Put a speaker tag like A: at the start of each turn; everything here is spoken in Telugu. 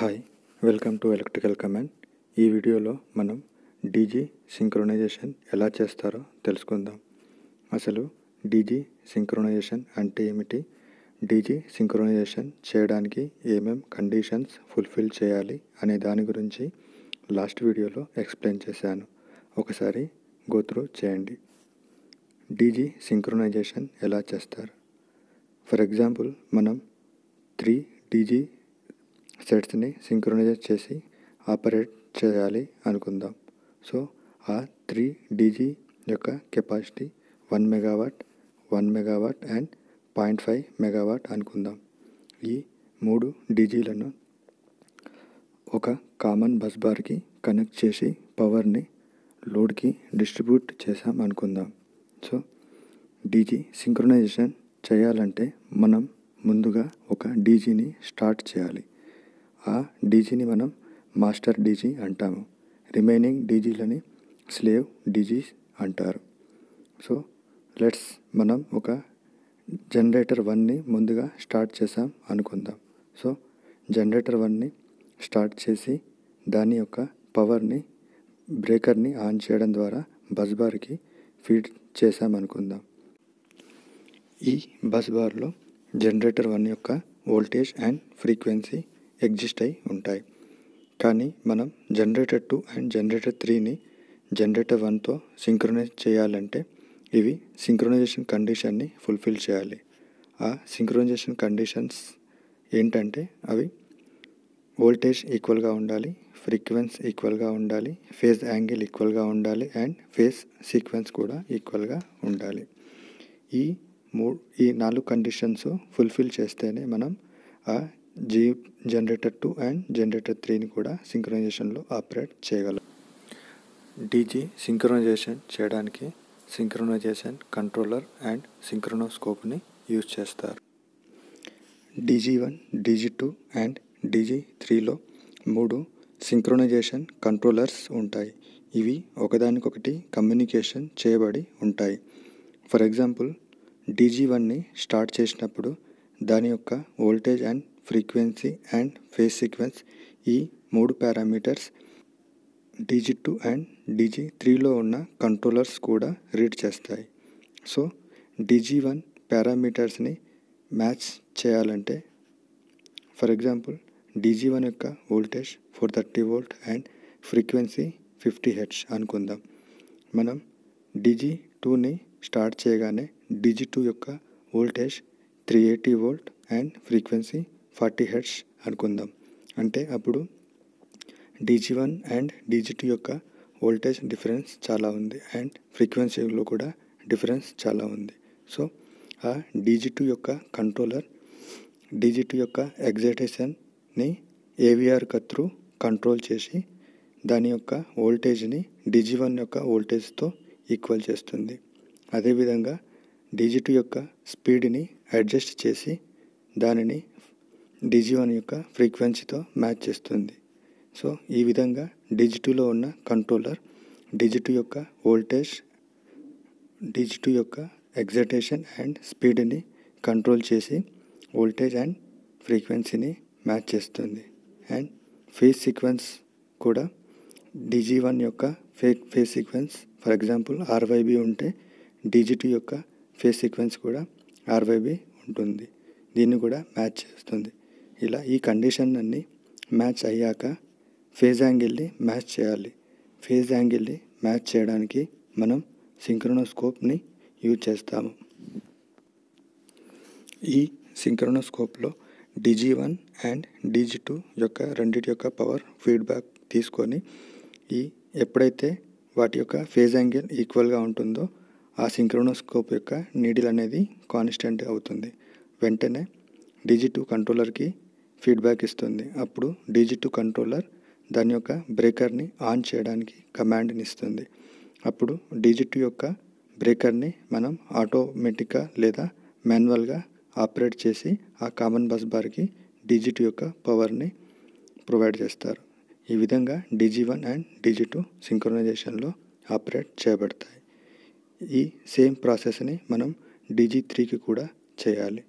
A: Hi, welcome to electrical command. ఈ వీడియోలో మనం డీజీ సింక్రొనైజేషన్ ఎలా చేస్తారో తెలుసుకుందాం. అసలు డీజీ సింక్రొనైజేషన్ అంటే ఏమిటి, డీజీ సింక్రొనైజేషన్ చేయడానికి ఏమేం కండిషన్స్ ఫుల్ఫిల్ చేయాలి అనే దాని గురించి లాస్ట్ వీడియోలో ఎక్స్ప్లెయిన్ చేశాను. ఒకసారి గోత్రూ చేయండి. డీజీ సింక్రొనైజేషన్ ఎలా చేస్తారు? ఫర్ ఎగ్జాంపుల్, మనం 3 డీజీ సెట్స్ని సింక్రొనైజ్ చేసి ఆపరేట్ చేయాలి అనుకుందాం. సో ఆ 3 డీజీ యొక్క capacity 1 megawatt, 1 megawatt and 0.5 megawatt అనుకుందాం. ఈ 3 డీజీలను ఒక కామన్ బస్ బార్కి కనెక్ట్ చేసి పవర్ని లోడ్కి డిస్ట్రిబ్యూట్ చేసాం అనుకుందాం. సో డీజీ సింక్రొనైజేషన్ చేయాలంటే మనం ముందుగా ఒక డీజీని స్టార్ట్ చేయాలి. ఆ డీజీని మనం మాస్టర్ డీజీ అంటాము. రిమైనింగ్ డీజీలని స్లేవ్ డీజీస్ అంటారు. సో మనం ఒక జనరేటర్ 1ని ముందుగా స్టార్ట్ చేసాం అనుకుందాం. సో జనరేటర్ 1ని స్టార్ట్ చేసి దాని యొక్క పవర్ని బ్రేకర్ని ఆన్ చేయడం ద్వారా బస్ బార్కి ఫీడ్ చేసాం అనుకుందాం. ఈ బస్ బార్లో జనరేటర్ 1 యొక్క వోల్టేజ్ అండ్ ఫ్రీక్వెన్సీ ఎగ్జిస్ట్ అయి ఉంటాయి. కానీ మనం జనరేటర్ 2 అండ్ జనరేటర్ 3ని జనరేటర్ 1తో సింక్రొనైజ్ చేయాలంటే ఇవి సింక్రొనైజేషన్ కండిషన్ని ఫుల్ఫిల్ చేయాలి. ఆ సింక్రొనైజేషన్ కండిషన్స్ ఏంటంటే అవి వోల్టేజ్ ఈక్వల్గా ఉండాలి, ఫ్రీక్వెన్సీ ఈక్వల్గా ఉండాలి, ఫేజ్ యాంగిల్ ఈక్వల్గా ఉండాలి అండ్ ఫేజ్ సీక్వెన్స్ కూడా ఈక్వల్గా ఉండాలి. ఈ 4 కండిషన్స్ ఫుల్ఫిల్ చేస్తేనే మనం ఆ జనరేటర్ 2 అండ్ జనరేటర్ 3ని కూడా సింక్రొనైజేషన్లో ఆపరేట్ చేయగలం. డీజీ సింక్రొనైజేషన్ చేయడానికి సింక్రొనైజేషన్ కంట్రోలర్ అండ్ సింక్రోనోస్కోప్ని యూజ్ చేస్తారు. డీజీ1, డీజీ2 అండ్ డీజీ3లో 3 సింక్రొనైజేషన్ కంట్రోలర్స్ ఉంటాయి. ఇవి ఒకదానికొకటి కమ్యూనికేషన్ చేయబడి ఉంటాయి. ఫర్ ఎగ్జాంపుల్, డీజీ1ని స్టార్ట్ చేసినప్పుడు దాని యొక్క voltage and frequency and phase sequence ఈ 3 పారామీటర్స్ డీజీ2 అండ్ డీజీ3లో ఉన్న కంట్రోలర్స్ కూడా రీడ్ చేస్తాయి. సో డీజీ1 పారామీటర్స్ని మ్యాచ్ చేయాలంటే, ఫర్ ఎగ్జాంపుల్, డీజీ1 యొక్క voltage 430 volt and frequency 50 hertz అనుకుందాం. మనం డీజీ2ని స్టార్ట్ చేయగానే డీజీ2 యొక్క voltage 380 volt and frequency 40 hertz అనుకుందాం. అంటే అప్పుడు డీజీ1 అండ్ డీజీ2 యొక్క వోల్టేజ్ డిఫరెన్స్ చాలా ఉంది అండ్ ఫ్రీక్వెన్సీలో కూడా డిఫరెన్స్ చాలా ఉంది. సో ఆ డీజీ2 యొక్క కంట్రోలర్ డీజీ2 యొక్క ఎగ్జైటేషన్ని ఏవిఆర్ త్రూ కంట్రోల్ చేసి దాని యొక్క వోల్టేజ్ని డీజీ1 యొక్క వోల్టేజ్తో ఈక్వల్ చేస్తుంది. అదేవిధంగా డీజీ2 యొక్క స్పీడ్ని అడ్జస్ట్ చేసి దానిని డీజీ1 యొక్క ఫ్రీక్వెన్సీతో మ్యాచ్ చేస్తుంది. సో ఈ విధంగా డీజీ2లో ఉన్న కంట్రోలర్ డీజీ2 యొక్క వోల్టేజ్, డీజీ2 యొక్క ఎగ్జైటేషన్ అండ్ స్పీడ్ని కంట్రోల్ చేసి వోల్టేజ్ అండ్ ఫ్రీక్వెన్సీని మ్యాచ్ చేస్తుంది. అండ్ ఫేజ్ సీక్వెన్స్ కూడా డీజీ1 యొక్క phase sequence, for example RYB ఉంటే డీజీ2 యొక్క ఫేజ్ సీక్వెన్స్ కూడా ఆర్వైబి ఉంటుంది. దీన్ని కూడా మ్యాచ్ చేస్తుంది. ఇలా ఈ కండిషన్ అన్నీ మ్యాచ్ అయ్యాక ఫేజ్ యాంగిల్ని మ్యాచ్ చేయాలి. ఫేజ్ యాంగిల్ని మ్యాచ్ చేయడానికి మనం సింక్రోనోస్కోప్ని యూజ్ చేస్తాము. ఈ సింక్రోనోస్కోప్లో డీజీ1 అండ్ డీజీ2 యొక్క రెండింటి యొక్క పవర్ ఫీడ్బ్యాక్ తీసుకొని ఎప్పుడైతే వాటి యొక్క ఫేజ్ యాంగిల్ ఈక్వల్గా ఉంటుందో ఆ సింక్రోనోస్కోప్ యొక్క నీడిల్ అనేది కాన్స్టెంట్ అవుతుంది. వెంటనే డీజీ2 కంట్రోలర్కి ఫీడ్బ్యాక్ ఇస్తుంది. అప్పుడు డీజీ2 కంట్రోలర్ దాని యొక్క బ్రేకర్ని ఆన్ చేయడానికి కమాండ్ని ఇస్తుంది. అప్పుడు డీజీ2 యొక్క బ్రేకర్ని మనం ఆటోమేటిక్గా లేదా మాన్యువల్గా ఆపరేట్ చేసి ఆ కామన్ బస్ బార్కి డీజీ2 యొక్క పవర్ని ప్రొవైడ్ చేస్తారు. ఈ విధంగా డీజీ1 అండ్ డీజీ2 సింక్రొనైజేషన్లో ఆపరేట్ చేయబడతాయి. ఈ సేమ్ ప్రాసెస్ని మనం డీజీ3కి కూడా చేయాలి.